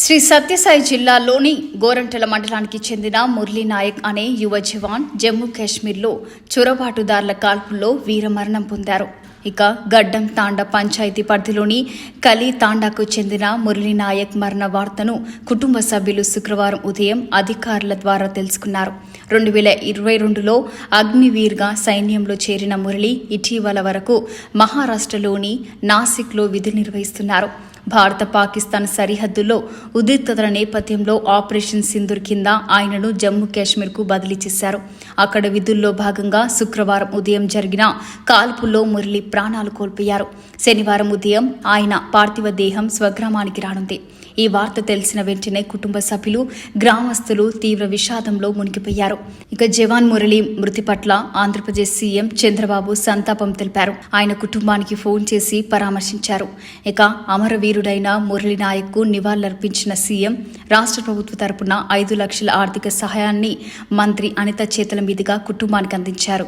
శ్రీ సత్యసాయి జిల్లాలోని గోరంట్ల మండలానికి చెందిన మురళీ నాయక్ అనే యువ జవాన్ జమ్మూ కాశ్మీర్లో చొరబాటుదారుల కాల్పుల్లో వీరమరణం పొందారు. ఇక గడ్డం తాండా పంచాయతీ పరిధిలోని కలి తాండాకు చెందిన మురళీ నాయక్ మరణ వార్తను కుటుంబ సభ్యులు శుక్రవారం ఉదయం అధికారుల ద్వారా తెలుసుకున్నారు. 2022లో అగ్నివీర్గా సైన్యంలో చేరిన మురళి ఇటీవల వరకు మహారాష్ట్రలోని నాసిక్లో విధులు నిర్వహిస్తున్నారు. భారత పాకిస్తాన్ సరిహద్దుల్లో ఉద్రిక్తతల నేపథ్యంలో ఆపరేషన్ సింధూర్ కింద ఆయనను జమ్మూ కాశ్మీర్కు బదిలీ చేశారు. అక్కడ విధుల్లో భాగంగా శుక్రవారం ఉదయం జరిగిన కాల్పుల్లో మురళి ప్రాణాలు కోల్పోయారు. శనివారం ఉదయం ఆయన పార్థివ దేహం స్వగ్రామానికి రానుంది. ఈ వార్త తెలిసిన వెంటనే కుటుంబ సభ్యులు, గ్రామస్తులు తీవ్ర విషాదంలో మునిగిపోయారు. ఇక జవాన్ మురళి మృతి పట్ల ఆంధ్రప్రదేశ్ సీఎం చంద్రబాబు సంతాపం తెలిపారు. ఆయన కుటుంబానికి ఫోన్ చేసి పరామర్శించారు. ఇక అమరవీరుడైన మురళి నాయక్కు నివాళులర్పించిన సీఎం రాష్ట్ర ప్రభుత్వ తరపున 5 లక్షల ఆర్థిక సహాయాన్ని మంత్రి అనిత చేతుల మీదుగా కుటుంబానికి అందించారు.